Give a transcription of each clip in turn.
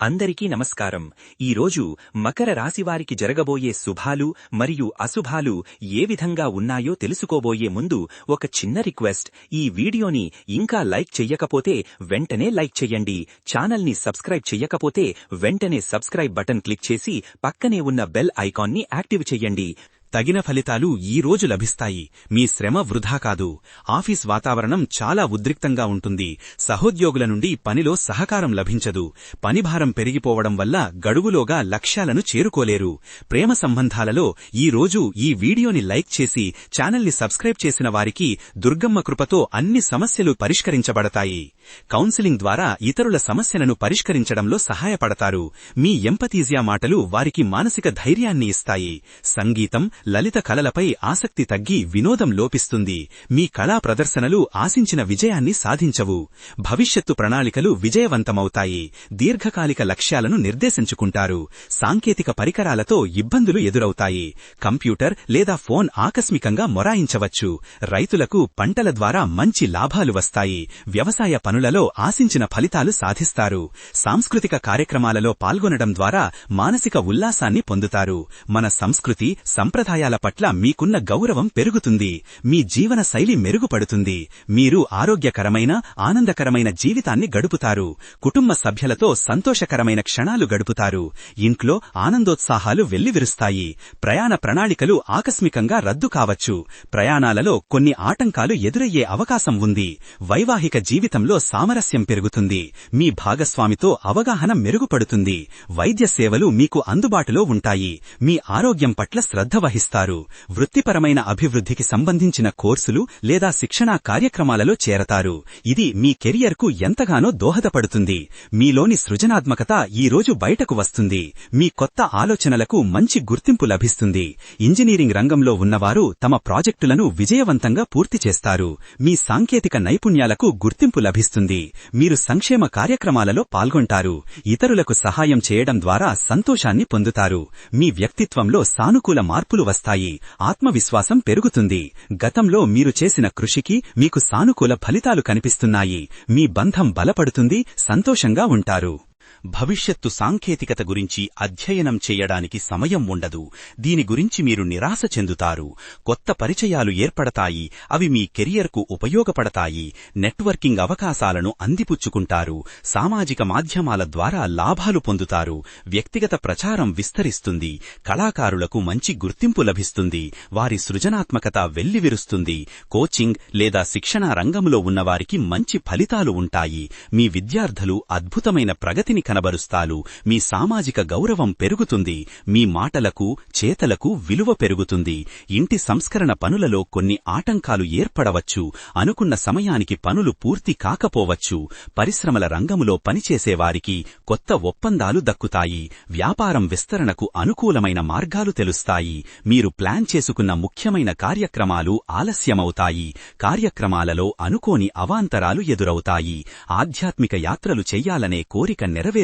అందరికీ నమస్కారం. ఈరోజు మకర రాశివారికి జరగబోయే శుభాలు మరియు అశుభాలు ఏ విధంగా ఉన్నాయో తెలుసుకోబోయే ముందు ఒక చిన్న రిక్వెస్ట్. ఈ వీడియోని ఇంకా లైక్ చెయ్యకపోతే వెంటనే లైక్ చెయ్యండి. ఛానల్ని సబ్స్క్రైబ్ చెయ్యకపోతే వెంటనే సబ్స్క్రైబ్ బటన్ క్లిక్ చేసి పక్కనే ఉన్న బెల్ ఐకాన్ని యాక్టివ్ చెయ్యండి. తగిన ఫలితాలు ఈ రోజు లభిస్తాయి. మీ శ్రమ వృధా కాదు. ఆఫీస్ వాతావరణం చాలా ఉద్రిక్తంగా ఉంటుంది. సహోద్యోగుల నుండి పనిలో సహకారం లభించదు. పనిభారం పెరిగిపోవడం వల్ల గడువులోగా లక్ష్యాలను చేరుకోలేరు. ప్రేమ సంబంధాలలో ఈ రోజు ఈ వీడియోని లైక్ చేసి ఛానల్ని సబ్స్క్రైబ్ చేసిన వారికి దుర్గమ్మ కృపతో అన్ని సమస్యలు పరిష్కరించబడతాయి. కౌన్సిలింగ్ ద్వారా ఇతరుల సమస్యలను పరిష్కరించడంలో సహాయపడతారు. మీ ఎంపతీజియా మాటలు వారికి మానసిక ధైర్యాన్ని ఇస్తాయి. సంగీతం, లలిత కళలపై ఆసక్తి తగ్గి వినోదం లోపిస్తుంది. మీ కళా ప్రదర్శనలు ఆశించిన విజయాన్ని సాధించవు. భవిష్యత్తు ప్రణాళికలు విజయవంతమవుతాయి. దీర్ఘకాలిక లక్ష్యాలను నిర్దేశించుకుంటారు. సాంకేతిక పరికరాలతో ఇబ్బందులు ఎదురవుతాయి. కంప్యూటర్ లేదా ఫోన్ ఆకస్మికంగా మొరాయించవచ్చు. రైతులకు పంటల ద్వారా మంచి లాభాలు వస్తాయి. వ్యవసాయ పనులలో ఆశించిన ఫలితాలు సాధిస్తారు. సాంస్కృతిక కార్యక్రమాలలో పాల్గొనడం ద్వారా మానసిక ఉల్లాసాన్ని పొందుతారు. మన సంస్కృతి, సంప్రదాయాల పట్ల మీకున్న గౌరవం పెరుగుతుంది. మీ జీవన శైలి మెరుగుపడుతుంది. మీరు ఆరోగ్యకరమైన, ఆనందకరమైన జీవితాన్ని గడుపుతారు. కుటుంబ సభ్యులతో సంతోషకరమైన క్షణాలు గడుపుతారు. ఇంట్లో ఆనందోత్సాహాలు వెల్లివిరుస్తాయి. ప్రయాణ ప్రణాళికలు ఆకస్మికంగా రద్దు కావచ్చు. ప్రయాణాలలో కొన్ని ఆటంకాలు ఎదురయ్యే అవకాశం ఉంది. వైవాహిక జీవితంలో సామరస్యం పెరుగుతుంది. మీ భాగస్వామితో అవగాహన మెరుగుపడుతుంది. వైద్య సేవలు మీకు అందుబాటులో ఉంటాయి. మీ ఆరోగ్యం పట్ల శ్రద్ధ వహిస్తారు. వృత్తిపరమైన అభివృద్ధికి సంబంధించిన కోర్సులు లేదా శిక్షణా కార్యక్రమాలలో చేరతారు. ఇది మీ కెరియర్కు ఎంతగానో దోహదపడుతుంది. మీలోని సృజనాత్మకత ఈ రోజు బయటకు వస్తుంది. మీ కొత్త ఆలోచనలకు మంచి గుర్తింపు లభిస్తుంది. ఇంజనీరింగ్ రంగంలో ఉన్నవారు తమ ప్రాజెక్టులను విజయవంతంగా పూర్తి చేస్తారు. మీ సాంకేతిక నైపుణ్యాలకు గుర్తింపు లభిస్తుంది. మీరు సంక్షేమ కార్యక్రమాలలో పాల్గొంటారు. ఇతరులకు సహాయం చేయడం ద్వారా సంతోషాన్ని పొందుతారు. మీ వ్యక్తిత్వంలో సానుకూల మార్పులు వస్తాయి. ఆత్మవిశ్వాసం పెరుగుతుంది. గతంలో మీరు చేసిన కృషికి మీకు సానుకూల ఫలితాలు కనిపిస్తున్నాయి. మీ బంధం బలపడుతుంది. సంతోషంగా ఉంటారు. భవిష్యత్తు సాంకేతికత గురించి అధ్యయనం చేయడానికి సమయం ఉండదు. దీని గురించి మీరు నిరాశ చెందుతారు. కొత్త పరిచయాలు ఏర్పడతాయి. అవి మీ కెరియర్కు ఉపయోగపడతాయి. నెట్వర్కింగ్ అవకాశాలను అందిపుచ్చుకుంటారు. సామాజిక మాధ్యమాల ద్వారా లాభాలు పొందుతారు. వ్యక్తిగత ప్రచారం విస్తరిస్తుంది. కళాకారులకు మంచి గుర్తింపు లభిస్తుంది. వారి సృజనాత్మకత వెల్లివిరుస్తుంది. కోచింగ్ లేదా శిక్షణా రంగంలో ఉన్నవారికి మంచి ఫలితాలు ఉంటాయి. మీ విద్యార్థులు అద్భుతమైన ప్రగతిని కనబరుస్తారు. మీ సామాజిక గౌరవం పెరుగుతుంది. మీ మాటలకు, చేతలకు విలువ పెరుగుతుంది. ఇంటి సంస్కరణ పనులలో కొన్ని ఆటంకాలు ఏర్పడవచ్చు. అనుకున్న సమయానికి పనులు పూర్తి కాకపోవచ్చు. పరిశ్రమల రంగములో పనిచేసేవారికి కొత్త ఒప్పందాలు దక్కుతాయి. వ్యాపారం విస్తరణకు అనుకూలమైన మార్గాలు తెలుస్తాయి. మీరు ప్లాన్ చేసుకున్న ముఖ్యమైన కార్యక్రమాలు ఆలస్యమవుతాయి. కార్యక్రమాలలో అనుకోని అవాంతరాలు ఎదురవుతాయి. ఆధ్యాత్మిక యాత్రలు చెయ్యాలనే కోరిక నెరవేరుతుంది.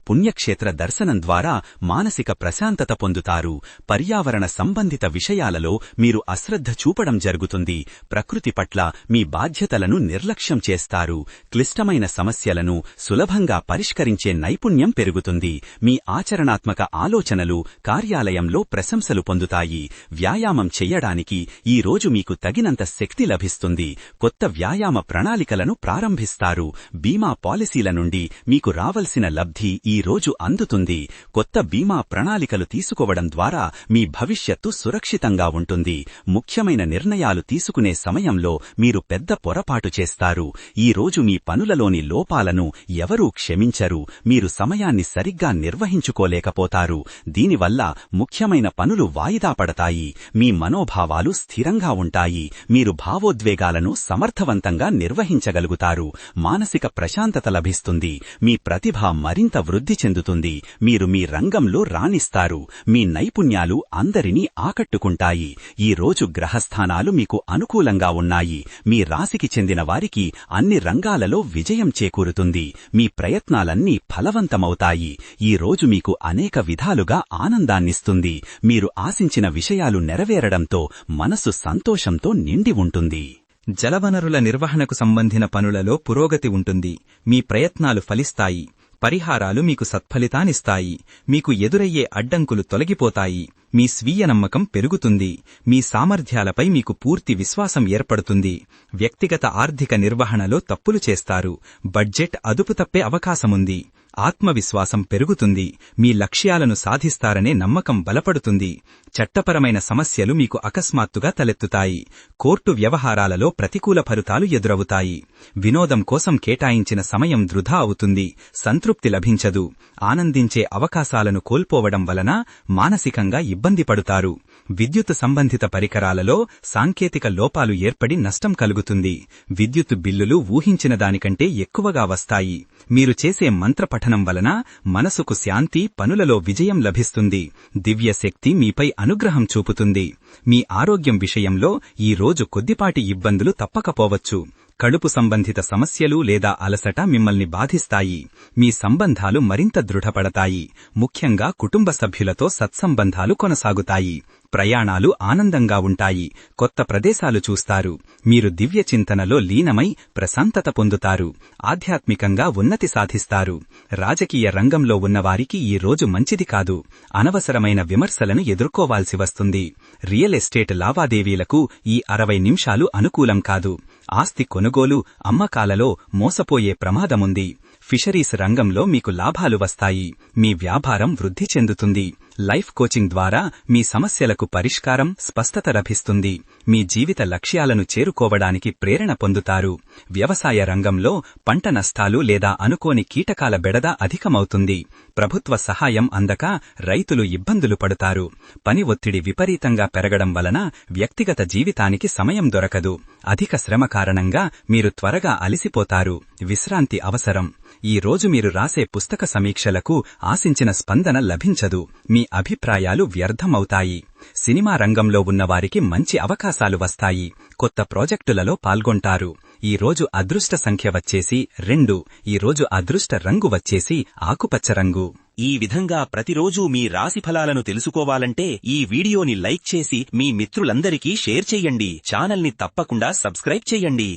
పుణ్యక్షేత్ర దర్శనం ద్వారా మానసిక ప్రశాంతత పొందుతారు. పర్యావరణ సంబంధిత విషయాలలో మీరు అశ్రద్ధ చూపడం జరుగుతుంది. ప్రకృతి పట్ల మీ బాధ్యతలను నిర్లక్ష్యం చేస్తారు. క్లిష్టమైన సమస్యలను సులభంగా పరిష్కరించే నైపుణ్యం పెరుగుతుంది. మీ ఆచరణాత్మక ఆలోచనలు కార్యాలయంలో ప్రశంసలు పొందుతాయి. వ్యాయామం చెయ్యడానికి ఈ రోజు మీకు తగినంత శక్తి లభిస్తుంది. కొత్త వ్యాయామ ప్రణాళికలను ప్రారంభిస్తారు. బీమా పాలసీల నుండి మీకు రావలసిన లబ్ధి ఈ రోజు అందుతుంది. కొత్త బీమా ప్రణాళికలు తీసుకోవడం ద్వారా మీ భవిష్యత్తు సురక్షితంగా ఉంటుంది. ముఖ్యమైన నిర్ణయాలు తీసుకునే సమయంలో మీరు పెద్ద పొరపాటు చేస్తారు. ఈ రోజు మీ పనులలోని లోపాలను ఎవరూ క్షమించరు. మీరు సమయాన్ని సరిగ్గా నిర్వహించుకోలేకపోతారు. దీనివల్ల ముఖ్యమైన పనులు వాయిదా పడతాయి. మీ మనోభావాలు స్థిరంగా ఉంటాయి. మీరు భావోద్వేగాలను సమర్థవంతంగా నిర్వహించగలుగుతారు. మానసిక ప్రశాంతత లభిస్తుంది. మీ ప్రతిభ మరింత వృద్ధి చెందుతుంది. మీరు మీ రంగంలో రాణిస్తారు. మీ నైపుణ్యాలు అందరినీ ఆకట్టుకుంటాయి. ఈ రోజు గ్రహస్థానాలు మీకు అనుకూలంగా ఉన్నాయి. మీ రాశికి చెందిన వారికి అన్ని రంగాలలో విజయం చేకూరుతుంది. మీ ప్రయత్నాలన్నీ ఫలవంతమవుతాయి. ఈ రోజు మీకు అనేక విధాలుగా ఆనందాన్నిస్తుంది. మీరు ఆశించిన విషయాలు నెరవేరడంతో మనసు సంతోషంతో నిండి ఉంటుంది. జలవనరుల నిర్వహణకు సంబంధిన పనులలో పురోగతి ఉంటుంది. మీ ప్రయత్నాలు ఫలిస్తాయి. పరిహారాలు మీకు సత్ఫలితాన్నిస్తాయి. మీకు ఎదురయ్యే అడ్డంకులు తొలగిపోతాయి. మీ స్వీయ నమ్మకం పెరుగుతుంది. మీ సామర్థ్యాలపై మీకు పూర్తి విశ్వాసం ఏర్పడుతుంది. వ్యక్తిగత ఆర్థిక నిర్వహణలో తప్పులు చేస్తారు. బడ్జెట్ అదుపు తప్పే అవకాశముంది. ఆత్మవిశ్వాసం పెరుగుతుంది. మీ లక్ష్యాలను సాధిస్తారనే నమ్మకం బలపడుతుంది. చట్టపరమైన సమస్యలు మీకు అకస్మాత్తుగా తలెత్తుతాయి. కోర్టు వ్యవహారాలలో ప్రతికూల ఫలితాలు ఎదురవుతాయి. వినోదం కోసం కేటాయించిన సమయం వృధా అవుతుంది. సంతృప్తి లభించదు. ఆనందించే అవకాశాలను కోల్పోవడం వలన మానసికంగా ఇబ్బంది పడుతారు. విద్యుత్ సంబంధిత పరికరాలలో సాంకేతిక లోపాలు ఏర్పడి నష్టం కలుగుతుంది. విద్యుత్ బిల్లులు ఊహించిన దానికంటే ఎక్కువగా వస్తాయి. మీరు చేసే మంత్రపఠనం వలన మనసుకు శాంతి, పనులలో విజయం లభిస్తుంది. దివ్యశక్తి మీపై అనుగ్రహం చూపుతుంది. మీ ఆరోగ్యం విషయంలో ఈ రోజు కొద్దిపాటి ఇబ్బందులు తప్పకపోవచ్చు. కడుపు సంబంధిత సమస్యలు లేదా అలసట మిమ్మల్ని బాధిస్తాయి. మీ సంబంధాలు మరింత దృఢపడతాయి. ముఖ్యంగా కుటుంబ సభ్యులతో సత్సంబంధాలు కొనసాగుతాయి. ప్రయాణాలు ఆనందంగా ఉంటాయి. కొత్త ప్రదేశాలు చూస్తారు. మీరు దివ్య చింతనలో లీనమై ప్రశాంతత పొందుతారు. ఆధ్యాత్మికంగా ఉన్నతి సాధిస్తారు. రాజకీయ రంగంలో ఉన్నవారికి ఈ రోజు మంచిది కాదు. అనవసరమైన విమర్శలను ఎదుర్కోవాల్సి వస్తుంది. రియల్ ఎస్టేట్ లావాదేవీలకు ఈ 60 నిమిషాలు అనుకూలం కాదు. ఆస్తి కొనుగోలు, అమ్మకాలలో మోసపోయే ప్రమాదముంది. ఫిషరీస్ రంగంలో మీకు లాభాలు వస్తాయి. మీ వ్యాపారం వృద్ధి చెందుతుంది. లైఫ్ కోచింగ్ ద్వారా మీ సమస్యలకు పరిష్కారం, స్పష్టత లభిస్తుంది. మీ జీవిత లక్ష్యాలను చేరుకోవడానికి ప్రేరణ పొందుతారు. వ్యవసాయ రంగంలో పంట నష్టాలు లేదా అనుకోని కీటకాల బెడద అధికమవుతుంది. ప్రభుత్వ సహాయం అందక రైతులు ఇబ్బందులు పడుతారు. పని ఒత్తిడి విపరీతంగా పెరగడం వలన వ్యక్తిగత జీవితానికి సమయం దొరకదు. అధిక శ్రమ కారణంగా మీరు త్వరగా అలసిపోతారు. విశ్రాంతి అవసరం. ఈ రోజు మీరు రాసే పుస్తక సమీక్షలకు ఆశించిన స్పందన లభించదు. మీ అభిప్రాయాలు వ్యర్థమవుతాయి. సినిమా రంగంలో ఉన్నవారికి మంచి అవకాశాలు వస్తాయి. కొత్త ప్రాజెక్టులలో పాల్గొంటారు. ఈ రోజు అదృష్ట సంఖ్య వచ్చేసి 2. ఈ రోజు అదృష్ట రంగు వచ్చేసి ఆకుపచ్చ రంగు. ఈ విధంగా ప్రతిరోజూ మీ రాశి ఫలాలను తెలుసుకోవాలంటే ఈ వీడియోని లైక్ చేసి మీ మిత్రులందరికీ షేర్ చెయ్యండి. ఛానల్ని తప్పకుండా సబ్స్క్రైబ్ చెయ్యండి.